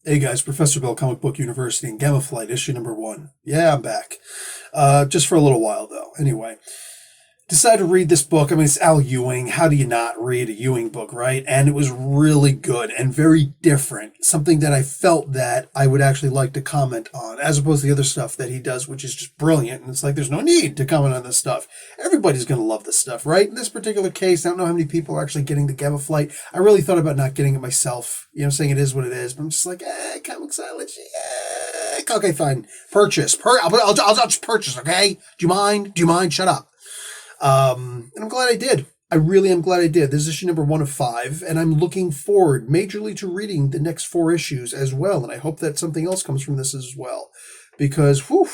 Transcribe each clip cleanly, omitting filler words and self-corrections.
Hey guys, Professor Bill, Comic Book University, and Gamma Flight, issue number 1. Yeah, I'm back. Just for a little while, though. Anyway, decided to read this book. I mean, it's Al Ewing. How do you not read a Ewing book, right? And it was really good and very different. Something that I felt that I would actually like to comment on, as opposed to the other stuff that he does, which is just brilliant. And it's like, there's no need to comment on this stuff. Everybody's going to love this stuff, right? In this particular case, I don't know how many people are actually getting the Gamma Flight. I really thought about not getting it myself. You know, saying it is what it is. But I'm just like, comic silence. Okay, fine. Purchase. I'll just purchase, okay? Do you mind? Do you mind? Shut up. And I'm glad I did. I really am glad I did. This is issue number 1 of 5, and I'm looking forward majorly to reading the next 4 issues as well. And I hope that something else comes from this as well. Because, whew,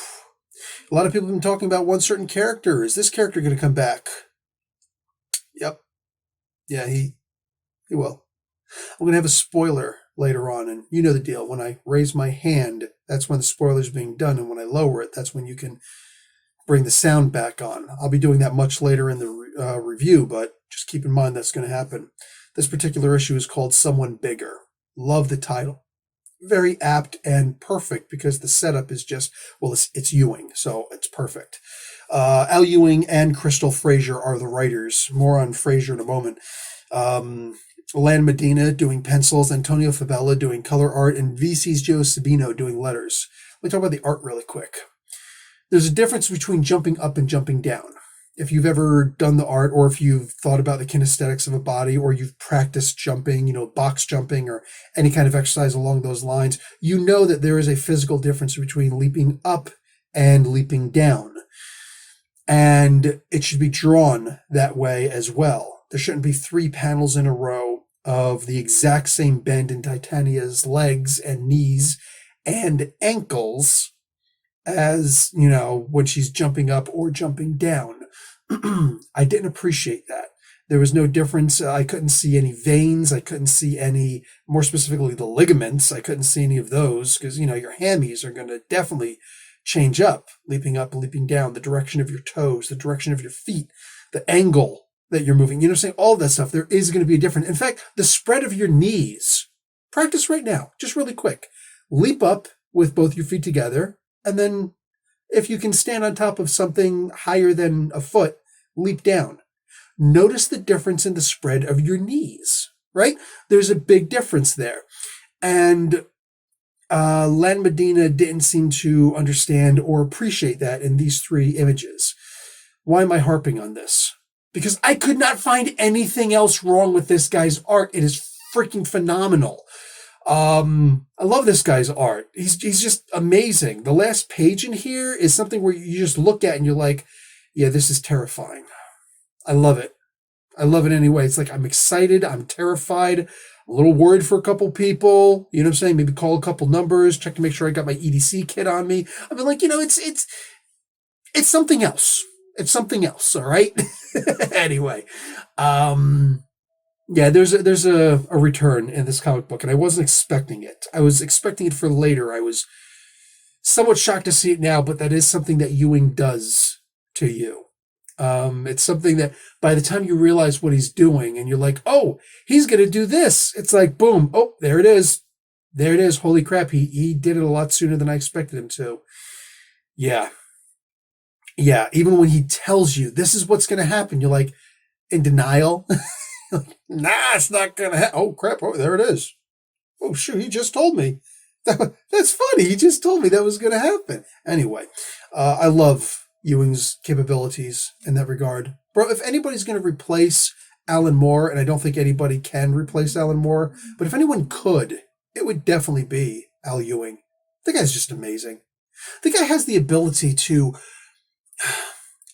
a lot of people have been talking about one certain character. Is this character going to come back? Yep. Yeah, he will. I'm going to have a spoiler later on, and you know the deal. When I raise my hand, that's when the spoiler's being done, and when I lower it, that's when you can bring the sound back on. I'll be doing that much later in the review, but just keep in mind that's going to happen. This particular issue is called Someone Bigger. Love the title. Very apt and perfect because the setup is just, well, it's Ewing, so it's perfect. Al Ewing and Crystal Frazier are the writers. More on Frazier in a moment. Lan Medina doing pencils, Antonio Fabella doing color art, and VC's Joe Sabino doing letters. Let me talk about the art really quick. There's a difference between jumping up and jumping down. If you've ever done the art, or if you've thought about the kinesthetics of a body, or you've practiced jumping, box jumping, or any kind of exercise along those lines, you know that there is a physical difference between leaping up and leaping down. And it should be drawn that way as well. There shouldn't be 3 panels in a row of the exact same bend in Titania's legs and knees and ankles as, when she's jumping up or jumping down. I didn't appreciate that. There was no difference. I couldn't see any veins. I couldn't see any, more specifically, the ligaments. I couldn't see any of those because, your hammies are going to definitely change up, leaping down, the direction of your toes, the direction of your feet, the angle that you're moving. Saying all that stuff, there is going to be a difference. In fact, the spread of your knees. Practice right now, just really quick. Leap up with both your feet together. And then if you can stand on top of something higher than a foot, leap down. Notice the difference in the spread of your knees, right? There's a big difference there. And Lan Medina didn't seem to understand or appreciate that in these 3 images. Why am I harping on this? Because I could not find anything else wrong with this guy's art. It is freaking phenomenal. I love this guy's art. He's just amazing. The last page in here is something where you just look at and you're like, yeah, this is terrifying. I love it. I love it anyway. It's like, I'm excited. I'm terrified. A little worried for a couple people. You know what I'm saying? Maybe call a couple numbers, check to make sure I got my EDC kit on me. I mean, it's something else. It's something else. All right. Anyway, yeah, there's a return in this comic book, and I wasn't expecting it. I was expecting it for later. I was somewhat shocked to see it now, but that is something that Ewing does to you. It's something that by the time you realize what he's doing, and you're like, oh, he's going to do this. It's like, boom. Oh, there it is. There it is. Holy crap. He did it a lot sooner than I expected him to. Yeah. Yeah. Even when he tells you this is what's going to happen, you're like in denial. Nah, it's not going to happen. Oh, crap. Oh, there it is. Oh, shoot. He just told me. That's funny. He just told me that was going to happen. Anyway, I love Ewing's capabilities in that regard. Bro, if anybody's going to replace Alan Moore, and I don't think anybody can replace Alan Moore, but if anyone could, it would definitely be Al Ewing. The guy's just amazing. The guy has the ability to...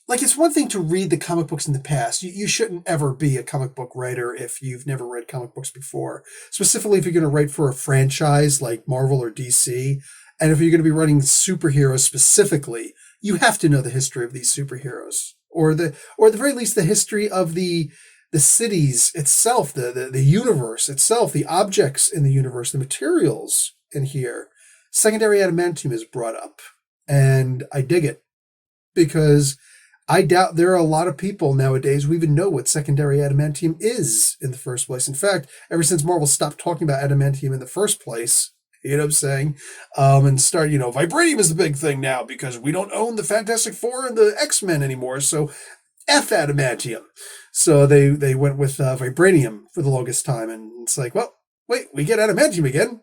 Like, it's one thing to read the comic books in the past. You shouldn't ever be a comic book writer if you've never read comic books before. Specifically, if you're going to write for a franchise like Marvel or DC, and if you're going to be writing superheroes specifically, you have to know the history of these superheroes, or at the very least the history of the cities itself, the universe itself, the objects in the universe, the materials in here. Secondary adamantium is brought up, and I dig it because I doubt there are a lot of people nowadays who even know what secondary adamantium is in the first place. In fact, ever since Marvel stopped talking about adamantium in the first place, You know what I'm saying? And start, vibranium is the big thing now because we don't own the Fantastic Four and the X-Men anymore. So F adamantium. So they went with vibranium for the longest time. And it's like, well, wait, we get adamantium again.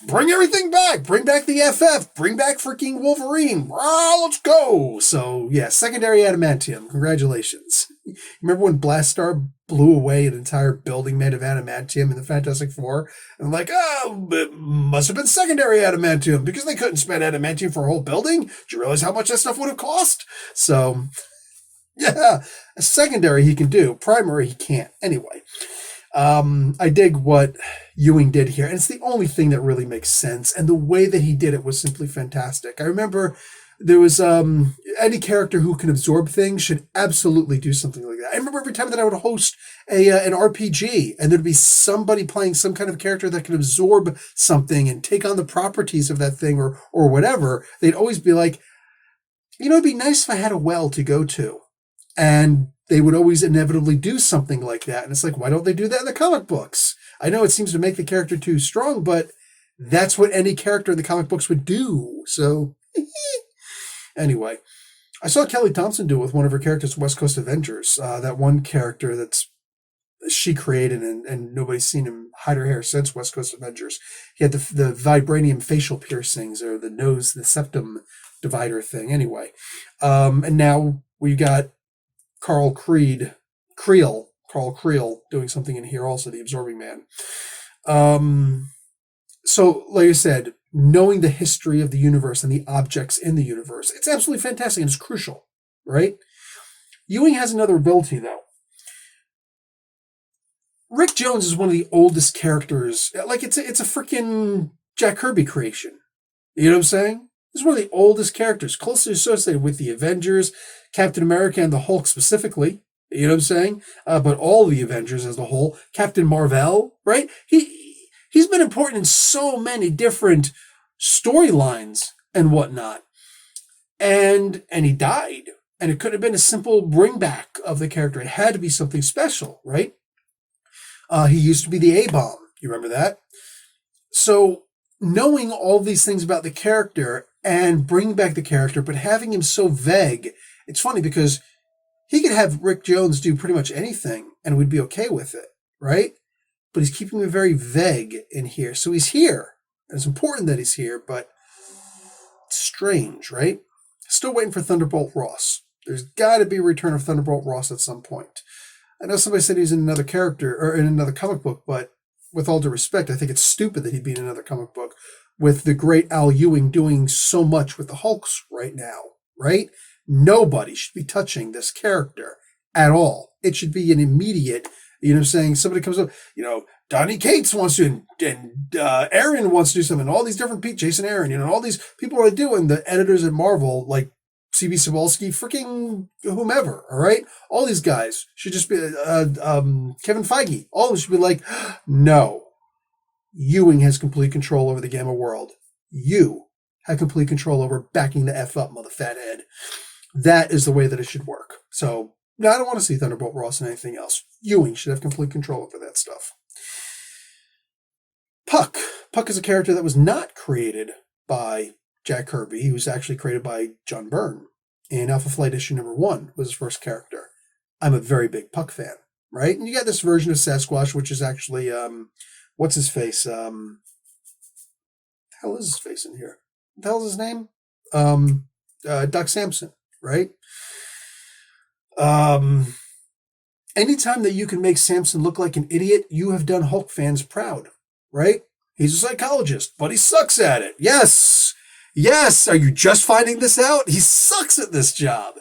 Bring everything back. Bring back the FF. Bring back freaking Wolverine. Let's go. So, yeah, secondary adamantium. Congratulations. Remember when Blastar blew away an entire building made of adamantium in the Fantastic Four? And like, it must have been secondary adamantium because they couldn't spend adamantium for a whole building. Did you realize how much that stuff would have cost? So, yeah, a secondary he can do. Primary he can't. Anyway. I dig what Ewing did here, and it's the only thing that really makes sense, and the way that he did it was simply fantastic. I remember there was any character who can absorb things should absolutely do something like that. I remember every time that I would host an RPG, and there'd be somebody playing some kind of character that can absorb something and take on the properties of that thing or whatever, they'd always be like, it'd be nice if I had a well to go to. And they would always inevitably do something like that. And it's like, why don't they do that in the comic books? I know it seems to make the character too strong, but that's what any character in the comic books would do. So, anyway, I saw Kelly Thompson do it with one of her characters, West Coast Avengers. That one character she created, and nobody's seen him hide her hair since West Coast Avengers. He had the vibranium facial piercings, or the nose, the septum divider thing. Anyway, and now we got Creel doing something in here also, the Absorbing Man. So, like I said, knowing the history of the universe and the objects in the universe, it's absolutely fantastic and it's crucial, right? Ewing has another ability, though. Rick Jones is one of the oldest characters. Like, it's a freaking Jack Kirby creation. You know what I'm saying? He's one of the oldest characters, closely associated with the Avengers, Captain America, and the Hulk specifically. You know what I'm saying? But all the Avengers as a whole. Captain Marvel, right? He's been important in so many different storylines and whatnot. And he died. And it could have been a simple bring back of the character. It had to be something special, right? He used to be the A-bomb. You remember that? So, knowing all these things about the character and bringing back the character, but having him so vague, it's funny because he could have Rick Jones do pretty much anything and we'd be okay with it, right? But he's keeping him very vague in here. So he's here. And it's important that he's here, but it's strange, right? Still waiting for Thunderbolt Ross. There's got to be a return of Thunderbolt Ross at some point. I know somebody said he's in another character or in another comic book, but with all due respect, I think it's stupid that he'd be in another comic book with the great Al Ewing doing so much with the Hulks right now, right? Nobody should be touching this character at all. It should be an immediate, you know what I'm saying? Somebody comes up, Donnie Cates wants to, and Aaron wants to do something, all these different people, Jason Aaron, all these people are doing, the editors at Marvel, like C.B. Cebulski, freaking whomever, all right? All these guys should just be, Kevin Feige, all of them should be like, no, Ewing has complete control over the Gamma world. You have complete control over backing the F up, mother fathead. That is the way that it should work. So, no, I don't want to see Thunderbolt Ross and anything else. Ewing should have complete control over that stuff. Puck. Puck is a character that was not created by Jack Kirby. He was actually created by John Byrne. In Alpha Flight issue number 1 was his first character. I'm a very big Puck fan, right? And you got this version of Sasquatch, which is actually, what's his face? The hell is his face in here? What the hell is his name? Doc Samson, right? Anytime that you can make Samson look like an idiot, you have done Hulk fans proud, right? He's a psychologist, but he sucks at it. Yes. Are you just finding this out? He sucks at this job.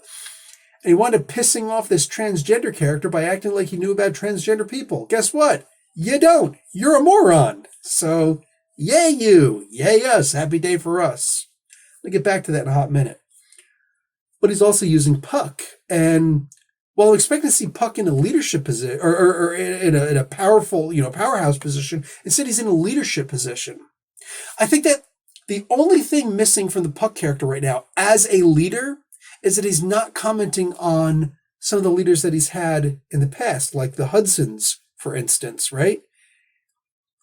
And he wound up pissing off this transgender character by acting like he knew about transgender people. Guess what? You don't. You're a moron. So, yay you. Yay us. Happy day for us. I'll get back to that in a hot minute. But he's also using Puck. And while I'm expecting to see Puck in a leadership position, or in a powerful, powerhouse position, instead he's in a leadership position. I think that the only thing missing from the Puck character right now as a leader is that he's not commenting on some of the leaders that he's had in the past, like the Hudsons, for instance, right?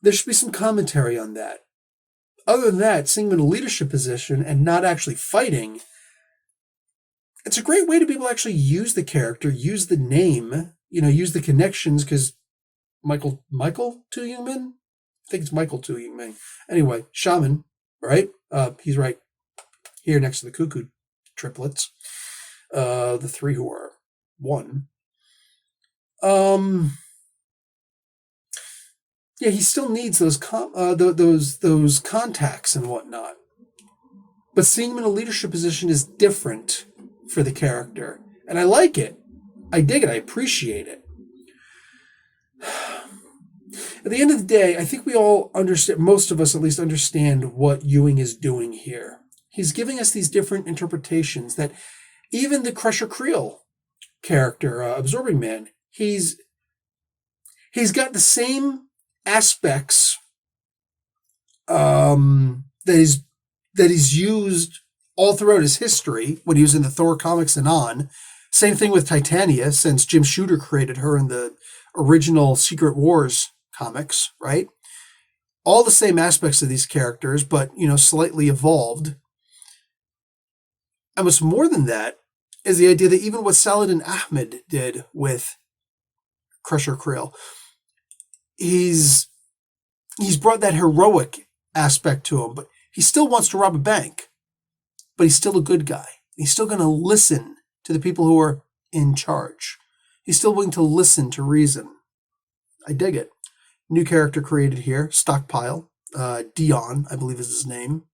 There should be some commentary on that. other than that, seeing him in a leadership position and not actually fighting, it's a great way to be able to actually use the character, use the name, use the connections, because Michael Tu-Young-min? I think it's Michael Tu-Young-min. Anyway, shaman, right? He's right here next to the Cuckoo triplets. The three who are one. Yeah, he still needs those contacts and whatnot. But seeing him in a leadership position is different for the character. And I like it. I dig it. I appreciate it. At the end of the day, I think we all understand, most of us at least understand what Ewing is doing here. He's giving us these different interpretations that even the Crusher Creel character, Absorbing Man, he's got the same aspects that he's used all throughout his history when he was in the Thor comics and on. Same thing with Titania, since Jim Shooter created her in the original Secret Wars comics, right? All the same aspects of these characters, but, slightly evolved. And what's more than that is the idea that even what Saladin Ahmed did with Crusher Creel, he's brought that heroic aspect to him, but he still wants to rob a bank, but he's still a good guy. He's still going to listen to the people who are in charge. He's still willing to listen to reason. I dig it. New character created here, Stockpile. Dion, I believe is his name.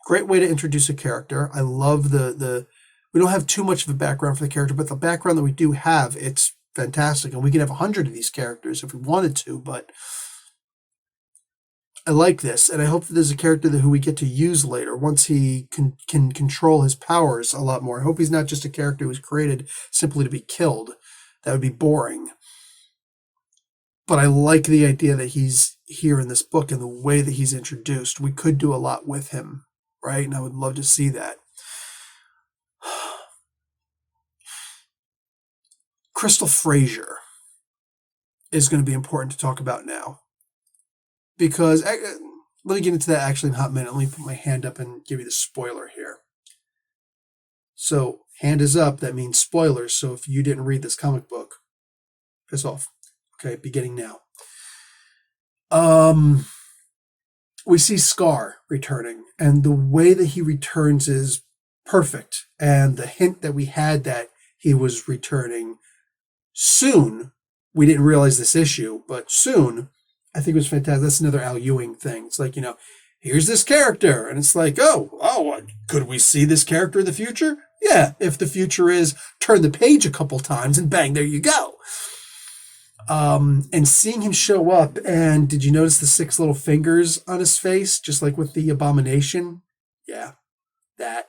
Great way to introduce a character. I love we don't have too much of a background for the character, but the background that we do have, it's fantastic. And we can have 100 of these characters if we wanted to, but I like this. And I hope that there's a character who we get to use later once he can control his powers a lot more. I hope he's not just a character who's created simply to be killed. That would be boring. But I like the idea that he's here in this book and the way that he's introduced. We could do a lot with him, right? And I would love to see that. Crystal Frazier is going to be important to talk about now. Because, let me get into that actually in a hot minute. Let me put my hand up and give you the spoiler here. So, hand is up, that means spoilers. So if you didn't read this comic book, piss off. Okay, beginning now. We see Scar returning, and the way that he returns is perfect. And the hint that we had that he was returning soon, we didn't realize this issue, but soon, I think it was fantastic. That's another Al Ewing thing. It's like, here's this character, and it's like, could we see this character in the future? Yeah, if the future is turn the page a couple times and bang, there you go. And seeing him show up, and did you notice the 6 little fingers on his face, just like with the Abomination? Yeah, that.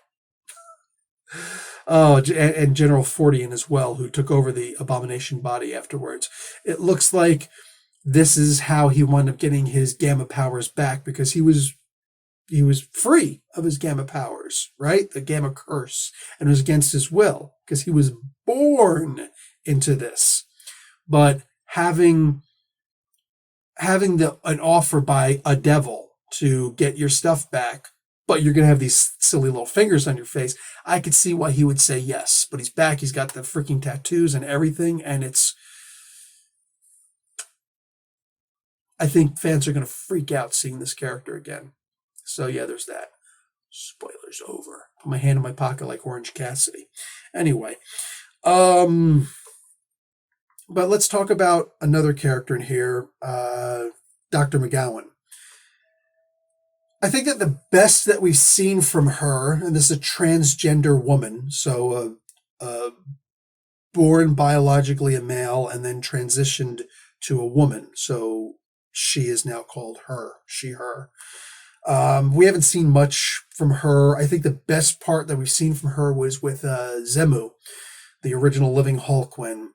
Oh, and General Fortean as well, who took over the Abomination body afterwards. It looks like this is how he wound up getting his gamma powers back, because he was free of his gamma powers, right? The gamma curse, and it was against his will, because he was born into this. But having an offer by a devil to get your stuff back, but you're going to have these silly little fingers on your face, I could see why he would say yes. But he's back. He's got the freaking tattoos and everything, and I think fans are going to freak out seeing this character again. So yeah, there's that. Spoilers over. Put my hand in my pocket like Orange Cassidy. Anyway, but let's talk about another character in here, Dr. Mcgowan. I think that the best that we've seen from her, and this is a transgender woman, so born biologically a male and then transitioned to a woman, so she is now called her, she, her. We haven't seen much from her. I think the best part that we've seen from her was with Zemu, the original Living Hulk, when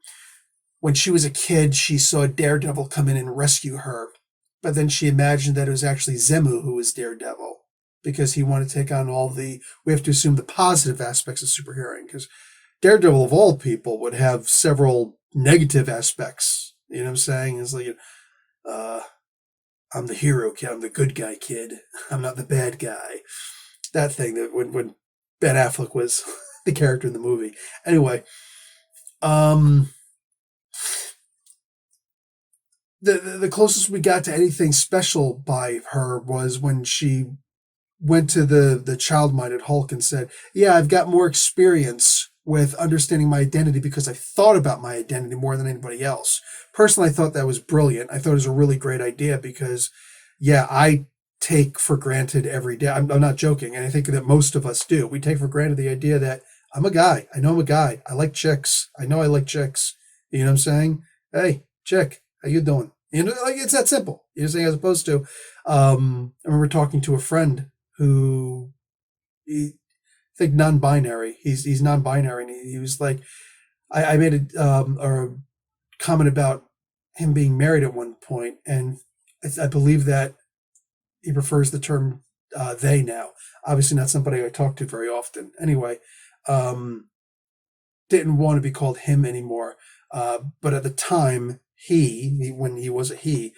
she was a kid, she saw Daredevil come in and rescue her. But then she imagined that it was actually Zemu who was Daredevil, because he wanted to take on we have to assume the positive aspects of superheroing, because Daredevil of all people would have several negative aspects. You know what I'm saying? It's like, I'm the hero kid. I'm the good guy kid. I'm not the bad guy. That thing that when Ben Affleck was the character in the movie. Anyway, um, the closest we got to anything special by her was when she went to the child-minded Hulk and said, "Yeah, I've got more experience with understanding my identity because I thought about my identity more than anybody else." Personally, I thought that was brilliant. I thought it was a really great idea because, yeah, I take for granted every day. I'm not joking, and I think that most of us do. We take for granted the idea that I'm a guy. I know I'm a guy. I like chicks. I know I like chicks. You know what I'm saying? Hey, chick, how you doing? You know, like it's that simple. You know what I'm saying? As opposed to, I remember talking to a friend who I think non-binary. He's non-binary, and he was like, I made a comment about him being married at one point, and I believe that he prefers the term they now. Obviously, not somebody I talk to very often. Anyway, um, didn't want to be called him anymore. But at the time, when he was a he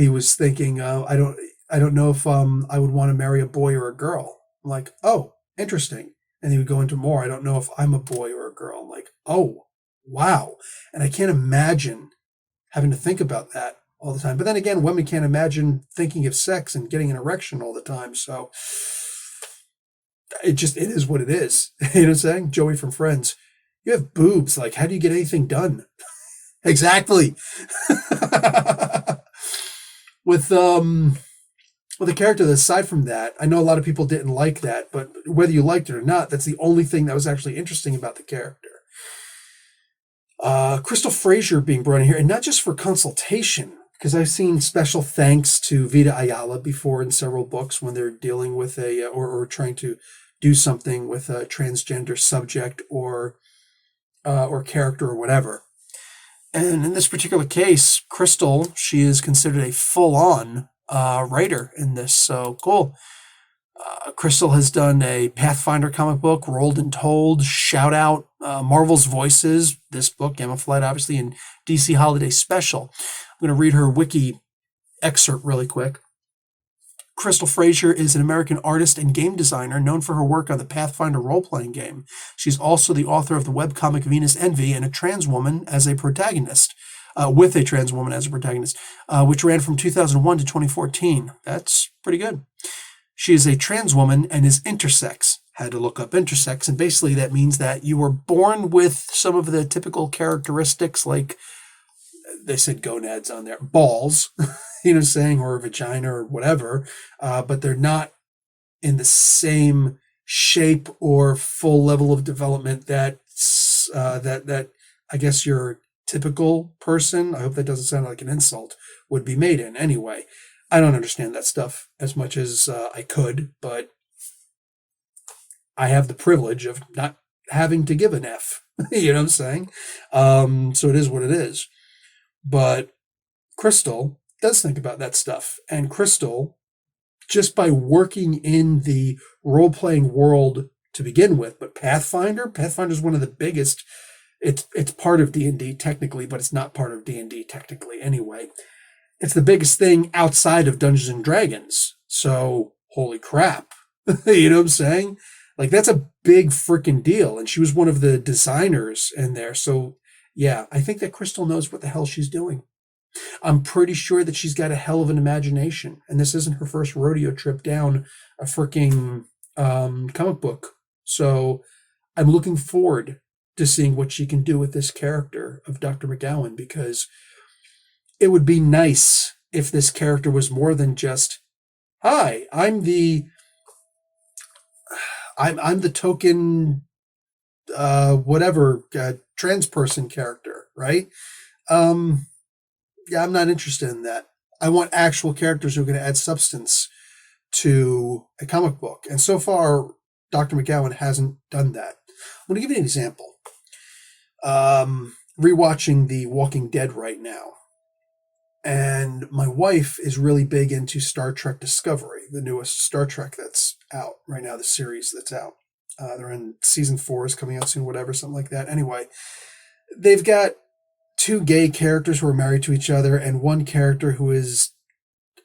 was thinking, I don't know if I would want to marry a boy or a girl. I'm like, oh, interesting. And he would go into more. I don't know if I'm a boy or a girl. I'm like, oh, wow. And I can't imagine having to think about that all the time. But then again, women can't imagine thinking of sex and getting an erection all the time. So it is what it is. You know what I'm saying? Joey from Friends. You have boobs. Like, how do you get anything done? Exactly. with with a character that, aside from that, I know a lot of people didn't like that, but whether you liked it or not, that's the only thing that was actually interesting about the character. Crystal Frazier being brought in here, and not just for consultation, because I've seen special thanks to Vita Ayala before in several books when they're dealing with or trying to do something with a transgender subject or character or whatever. And in this particular case, Crystal, she is considered a full-on writer in this. So cool. Crystal has done a Pathfinder comic book, Rolled and Told, Shout Out, Marvel's Voices, this book, Gamma Flight, obviously, and DC Holiday Special. I'm going to read her wiki excerpt really quick. Crystal Frazier is an American artist and game designer known for her work on the Pathfinder role-playing game. She's also the author of the webcomic Venus Envy and a trans woman as a protagonist, with a trans woman as a protagonist, which ran from 2001 to 2014. That's pretty good. She is a trans woman and is intersex. Had to look up intersex, and basically that means that you were born with some of the typical characteristics, like they said gonads on there, balls, you know, saying, or a vagina or whatever, but they're not in the same shape or full level of development that I guess your typical person, I hope that doesn't sound like an insult, would be made in. Anyway, I don't understand that stuff as much as I could, but I have the privilege of not having to give an F. You know what I'm saying? So it is what it is. But Crystal does think about that stuff. And Crystal, just by working in the role-playing world to begin with, but Pathfinder is one of the biggest. It's part of D&D technically, but it's not part of D&D technically anyway. It's the biggest thing outside of Dungeons and Dragons. So, holy crap. You know what I'm saying? Like, that's a big freaking deal. And she was one of the designers in there. So, yeah, I think that Crystal knows what the hell she's doing. I'm pretty sure that she's got a hell of an imagination. And this isn't her first rodeo trip down a freaking comic book. So, I'm looking forward to seeing what she can do with this character of Dr. Mcgowan, because it would be nice if this character was more than just, hi, I'm the token whatever trans person character, right? Yeah, I'm not interested in that. I want actual characters who are going to add substance to a comic book. And so far, Dr. Mcgowan hasn't done that. I'm going to give you an example. Rewatching The Walking Dead right now. And my wife is really big into Star Trek Discovery, the newest Star Trek that's out right now, the series that's out. They're in season 4 is coming out soon, whatever, something like that. Anyway, they've got 2 gay characters who are married to each other and one character who is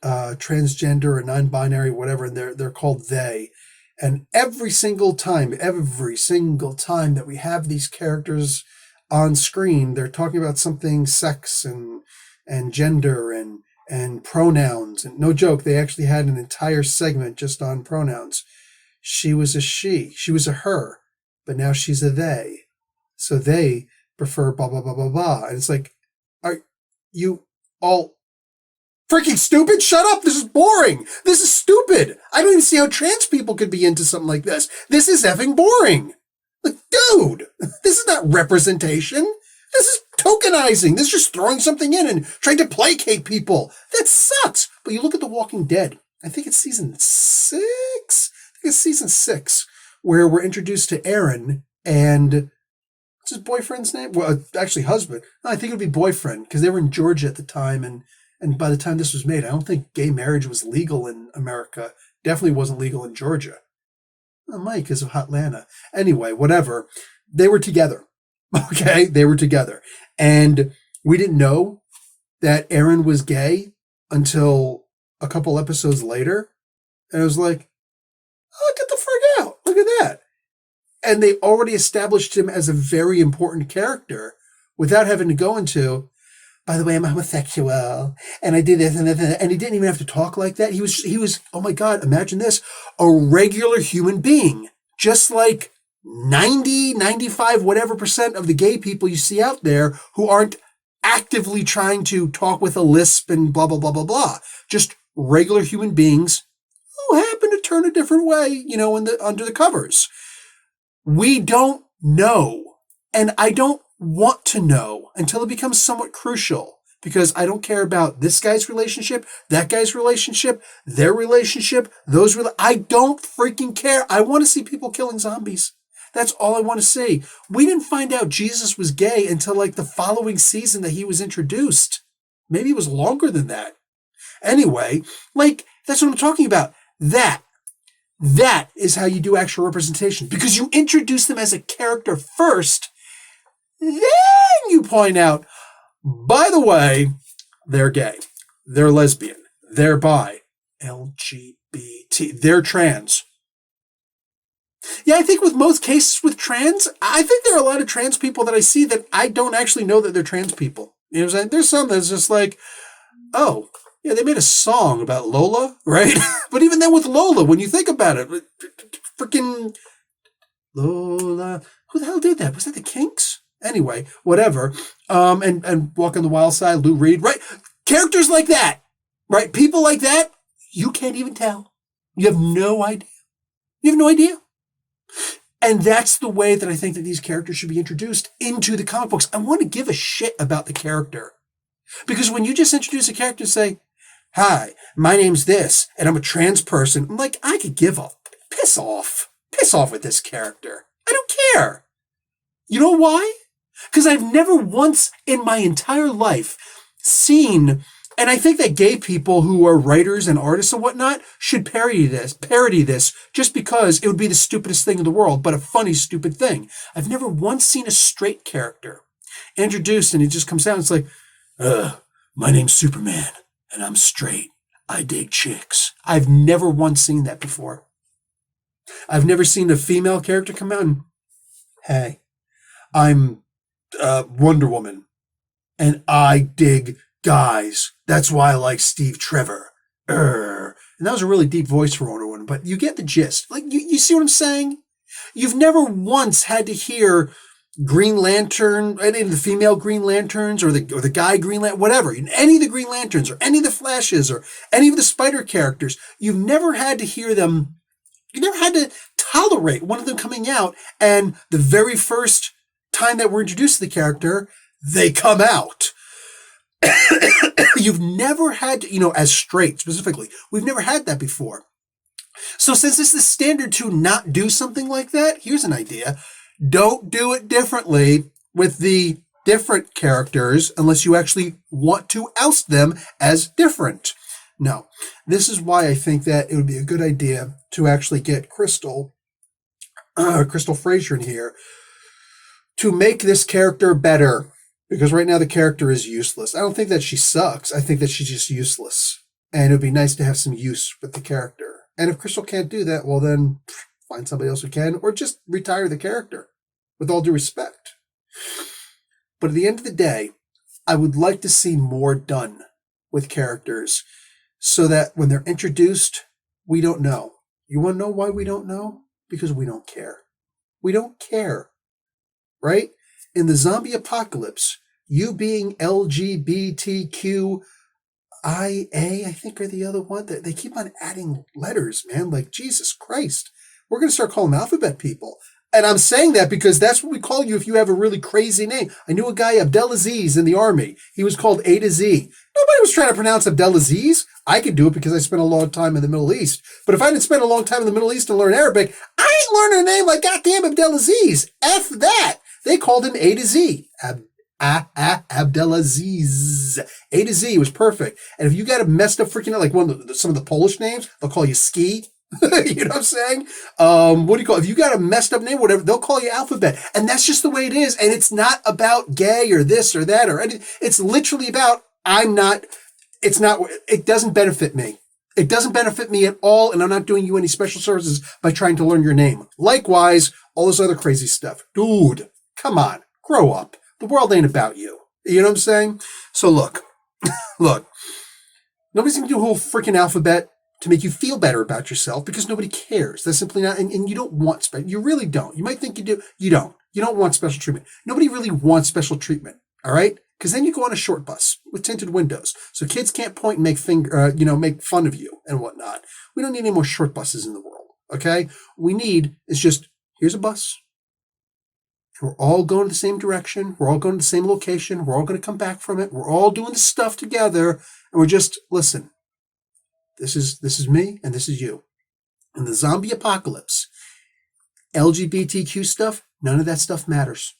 transgender or non-binary, whatever, and they're called they. And every single time that we have these characters on screen, they're talking about something sex and gender and pronouns. And no joke, they actually had an entire segment just on pronouns. She was a she was a her, but now she's a they. So they prefer blah, blah, blah, blah, blah. And it's like, are you all freaking stupid? Shut up. This is boring. This is stupid. I don't even see how trans people could be into something like this. This is effing boring. Like, dude, this is not representation. This is tokenizing. This is just throwing something in and trying to placate people. That sucks. But you look at The Walking Dead. I think it's season 6. Where we're introduced to Aaron and what's his boyfriend's name? Well, actually husband. No, I think it would be boyfriend because they were in Georgia at the time. And by the time this was made, I don't think gay marriage was legal in America. Definitely wasn't legal in Georgia. Well, Mike is of Hotlanta. Anyway, whatever. They were together. Okay? They were together. And we didn't know that Aaron was gay until a couple episodes later. And I was like, oh, get the frig out. Look at that. And they already established him as a very important character without having to go into, by the way, I'm homosexual, and I did this and that, and he didn't even have to talk like that. He was, oh my God, imagine this, a regular human being, just like 90, 95, whatever percent of the gay people you see out there who aren't actively trying to talk with a lisp and blah, blah, blah, blah, blah. Just regular human beings who happen to turn a different way, under the covers. We don't know, and I don't want to know until it becomes somewhat crucial, because I don't care about this guy's relationship, that guy's relationship, their relationship, I don't freaking care. I want to see people killing zombies. That's all I want to see. We didn't find out Jesus was gay until like the following season that he was introduced. Maybe it was longer than that. Anyway, that's what I'm talking about. That is how you do actual representation, because you introduce them as a character first, then you point out, by the way, they're gay, they're lesbian, they're bi, LGBT, they're trans. Yeah, I think with most cases with trans, I think there are a lot of trans people that I see that I don't actually know that they're trans people. You know what I'm saying? There's some that's just like, oh, yeah, they made a song about Lola, right? But even then with Lola, when you think about it, freaking Lola, who the hell did that? Was that the Kinks? Anyway, whatever. And Walk on the Wild Side, Lou Reed, right? Characters like that, right? People like that, you can't even tell. You have no idea. You have no idea. And that's the way that I think that these characters should be introduced into the comic books. I want to give a shit about the character. Because when you just introduce a character and say, hi, my name's this, and I'm a trans person, I'm like, I could give a piss off. Piss off with this character. I don't care. You know why? Because I've never once in my entire life seen, and I think that gay people who are writers and artists and whatnot should parody this just because it would be the stupidest thing in the world, but a funny, stupid thing. I've never once seen a straight character introduced and he just comes out and it's like, my name's Superman and I'm straight. I dig chicks. I've never once seen that before. I've never seen a female character come out and, hey, I'm Wonder Woman and I dig guys. That's why I like Steve Trevor. And that was a really deep voice for Wonder Woman, but you get the gist. Like, you see what I'm saying? You've never once had to hear Green Lantern, any of the female Green Lanterns or the guy Green Lantern, whatever, any of the Green Lanterns or any of the Flashes or any of the Spider characters, you've never had to hear them, you never had to tolerate one of them coming out and the very first time that we're introduced to the character, they come out. You've never had to, as straight specifically, we've never had that before. So since it's the standard to not do something like that, here's an idea. Don't do it differently with the different characters unless you actually want to oust them as different. No, this is why I think that it would be a good idea to actually get Crystal Fraser in here to make this character better. Because right now the character is useless. I don't think that she sucks. I think that she's just useless. And it would be nice to have some use with the character. And if Crystal can't do that, well then find somebody else who can, or just retire the character, with all due respect. But at the end of the day, I would like to see more done with characters so that when they're introduced, we don't know. You want to know why we don't know? Because we don't care. We don't care, right? In the zombie apocalypse, you being LGBTQIA, I think, are the other one. They keep on adding letters, man. Like, Jesus Christ. We're going to start calling them alphabet people. And I'm saying that because that's what we call you if you have a really crazy name. I knew a guy, Abdelaziz, in the army. He was called A to Z. Nobody was trying to pronounce Abdelaziz. I could do it because I spent a long time in the Middle East. But if I didn't spend a long time in the Middle East and learn Arabic, I ain't learning a name like goddamn Abdelaziz. F that. They called him A to Z. Abdelaziz. A to Z was perfect. And if you got a messed up freaking, like some of the Polish names, they'll call you Ski. You know what I'm saying? What do you call it? If you got a messed up name, whatever, they'll call you Alphabet. And that's just the way it is. And it's not about gay or this or that or anything. It's literally about, it doesn't benefit me. It doesn't benefit me at all. And I'm not doing you any special services by trying to learn your name. Likewise, all this other crazy stuff. Dude, come on, grow up. The world ain't about you. You know what I'm saying? So look, nobody's going to do a whole freaking alphabet to make you feel better about yourself because nobody cares. That's simply not, and you don't want special. You really don't. You might think you do. You don't. You don't want special treatment. Nobody really wants special treatment. All right? Because then you go on a short bus with tinted windows, so kids can't point and make make fun of you and whatnot. We don't need any more short buses in the world. Okay? What we need is just, here's a bus. We're all going the same direction. We're all going to the same location. We're all going to come back from it. We're all doing the stuff together, and we're just, listen. This is me and this is you. In the zombie apocalypse, LGBTQ stuff, none of that stuff matters.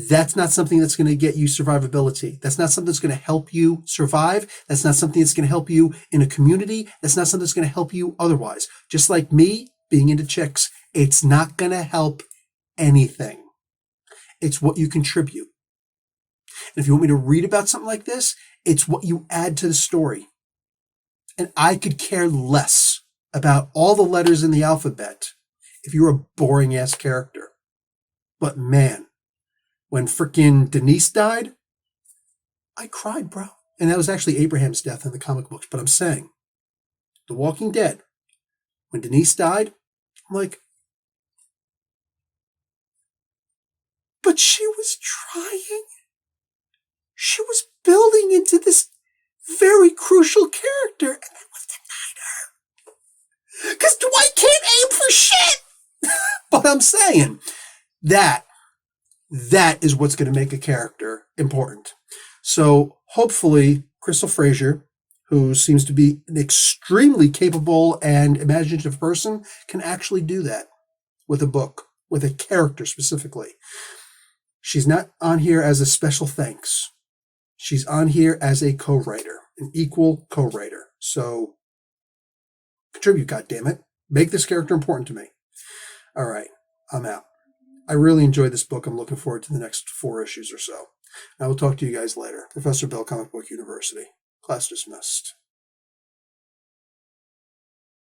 That's not something that's going to get you survivability. That's not something that's going to help you survive. That's not something that's going to help you in a community. That's not something that's going to help you otherwise. Just like me being into chicks, it's not going to help anything. It's what you contribute. And if you want me to read about something like this, it's what you add to the story. And I could care less about all the letters in the alphabet if you're a boring ass character. But man, when frickin' Denise died, I cried, bro. And that was actually Abraham's death in the comic books. But I'm saying, The Walking Dead, when Denise died, I'm like, but she was trying. She was building into this very crucial character, and they was denied her. Because Dwight can't aim for shit! But I'm saying, that is what's going to make a character important. So hopefully, Crystal Frazier, who seems to be an extremely capable and imaginative person, can actually do that with a book, with a character specifically. She's not on here as a special thanks. She's on here as a co-writer, an equal co-writer. So contribute, goddammit. Make this character important to me. All right, I'm out. I really enjoyed this book. I'm looking forward to the next 4 issues or so. I will talk to you guys later. Professor Bill, Comic Book University. Class dismissed.